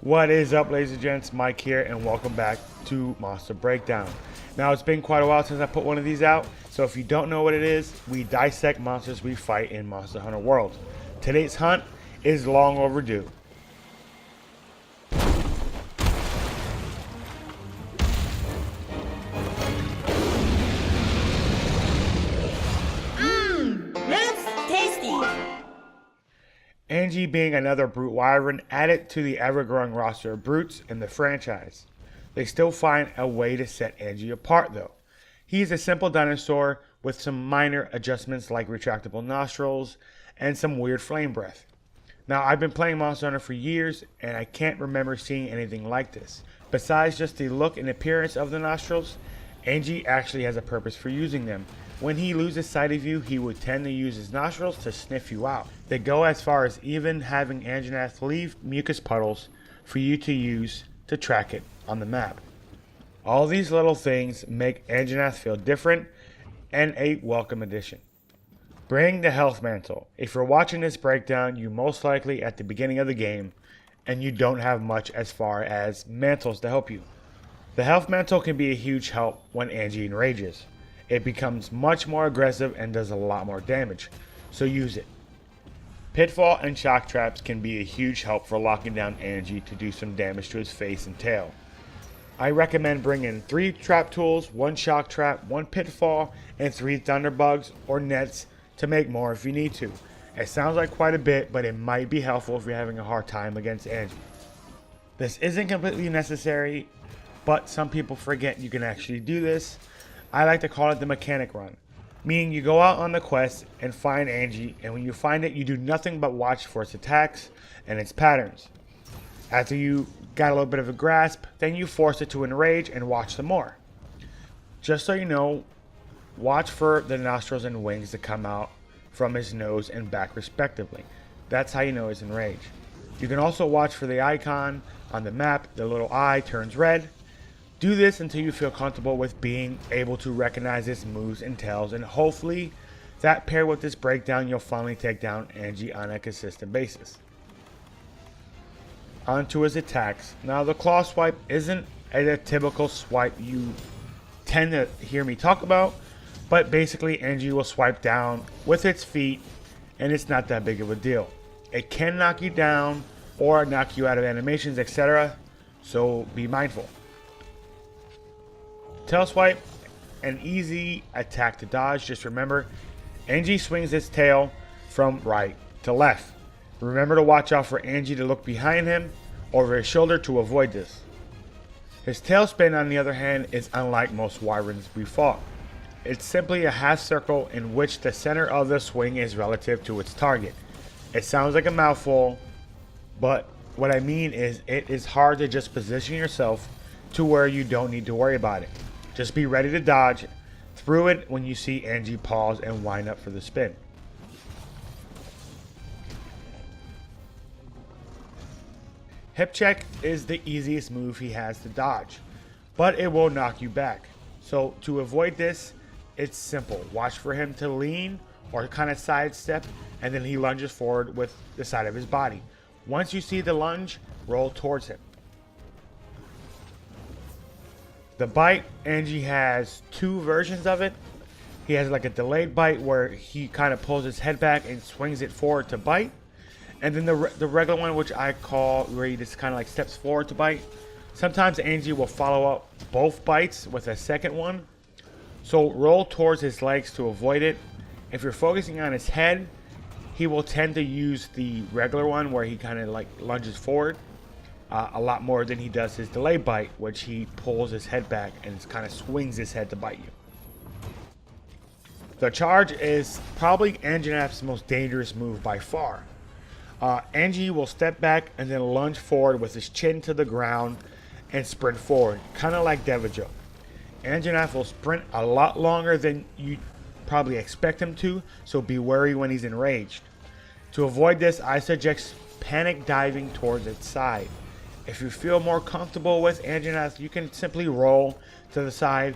What is up, ladies and gents? Mike here, and welcome back to Monster Breakdown. Now, it's been quite a while since I put one of these out, so if you don't know what it is, we dissect monsters we fight in Monster Hunter World. Today's hunt is long overdue. That's tasty. Angie being another brute wyvern added to the ever-growing roster of brutes in the franchise. They still find a way to set Angie apart though. He's a simple dinosaur with some minor adjustments like retractable nostrils and some weird flame breath. Now, I've been playing Monster Hunter for years and I can't remember seeing anything like this. Besides just the look and appearance of the nostrils, Angie actually has a purpose for using them. When he loses sight of you, he would tend to use his nostrils to sniff you out. They go as far as even having Anjanath leave mucus puddles for you to use to track it on the map. All these little things make Anjanath feel different and a welcome addition. Bring the health mantle. If you're watching this breakdown, you most likely at the beginning of the game and you don't have much as far as mantles to help you. The health mantle can be a huge help when Angie enrages. It becomes much more aggressive and does a lot more damage, so use it. Pitfall and shock traps can be a huge help for locking down Angie to do some damage to his face and tail. I recommend bringing 3 trap tools, 1 shock trap, 1 pitfall, and 3 thunderbugs or nets to make more if you need to. It sounds like quite a bit, but it might be helpful if you're having a hard time against Angie. This isn't completely necessary, but some people forget you can actually do this. I like to call it the mechanic run, meaning you go out on the quest and find Angie, and when you find it, you do nothing but watch for its attacks and its patterns. After you got a little bit of a grasp, then you force it to enrage and watch some more. Just so you know, watch for the nostrils and wings to come out from his nose and back respectively. That's how you know he's enraged. You can also watch for the icon on the map. The little eye turns red. Do this until you feel comfortable with being able to recognize its moves and tells, and hopefully that paired with this breakdown, you'll finally take down Angie on a consistent basis. On to his attacks. Now, the claw swipe isn't a typical swipe you tend to hear me talk about, but basically Angie will swipe down with its feet and it's not that big of a deal. It can knock you down or knock you out of animations, etc., so be mindful. Tail swipe, an easy attack to dodge. Just remember, Angie swings its tail from right to left. Remember to watch out for Angie to look behind him over his shoulder to avoid this. His tail spin, on the other hand, is unlike most wyverns we fought. It's simply a half circle in which the center of the swing is relative to its target. It sounds like a mouthful, but what I mean is it is hard to just position yourself to where you don't need to worry about it. Just be ready to dodge through it when you see Angie pause and wind up for the spin. Hip check is the easiest move he has to dodge, but it will knock you back. So to avoid this, it's simple. Watch for him to lean or kind of sidestep, and then he lunges forward with the side of his body. Once you see the lunge, roll towards him. The bite, Angie has 2 versions of it. He has like a delayed bite where he kind of pulls his head back and swings it forward to bite. And then the regular one, which I call where he just kind of like steps forward to bite. Sometimes Angie will follow up both bites with a second one. So roll towards his legs to avoid it. If you're focusing on his head, he will tend to use the regular one where he kind of like lunges forward. A lot more than he does his delay bite, which he pulls his head back and kind of swings his head to bite you. The charge is probably Anjanath's most dangerous move by far. Angie will step back and then lunge forward with his chin to the ground and sprint forward, kind of like Devajo. Anjanath will sprint a lot longer than you probably expect him to, so be wary when he's enraged. To avoid this, I suggest panic diving towards its side. If you feel more comfortable with Anjanath, you can simply roll to the side.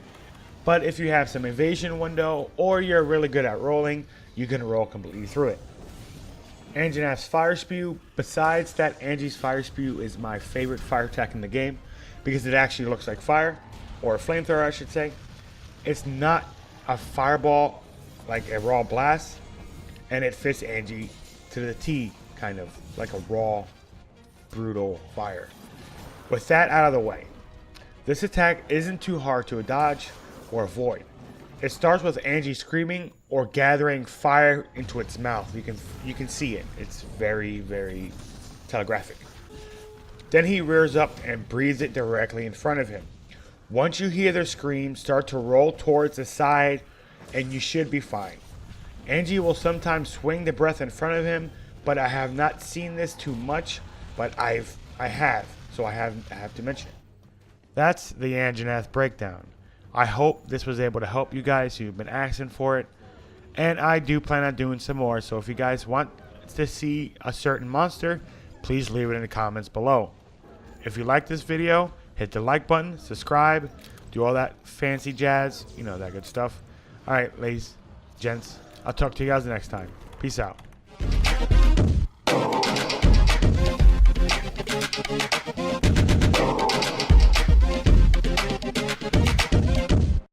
But if you have some evasion window or you're really good at rolling, you can roll completely through it. Anjanath's Fire Spew. Besides that, Angie's Fire Spew is my favorite fire attack in the game because it actually looks like fire, or a flamethrower I should say. It's not a fireball like a raw blast, and it fits Angie to the T, kind of like a raw, brutal fire. With that out of the way, this attack isn't too hard to dodge or avoid. It starts with Angie screaming or gathering fire into its mouth. You can see it. It's very, very telegraphic. Then he rears up and breathes it directly in front of him. Once you hear the scream, start to roll towards the side and you should be fine. Angie will sometimes swing the breath in front of him, but I have not seen this too much, but I have, so I have to mention it. That's the Anjanath breakdown. I hope this was able to help you guys who've been asking for it. And I do plan on doing some more. So if you guys want to see a certain monster, please leave it in the comments below. If you like this video, hit the like button, subscribe, do all that fancy jazz. You know, that good stuff. Alright, ladies, gents. I'll talk to you guys next time. Peace out.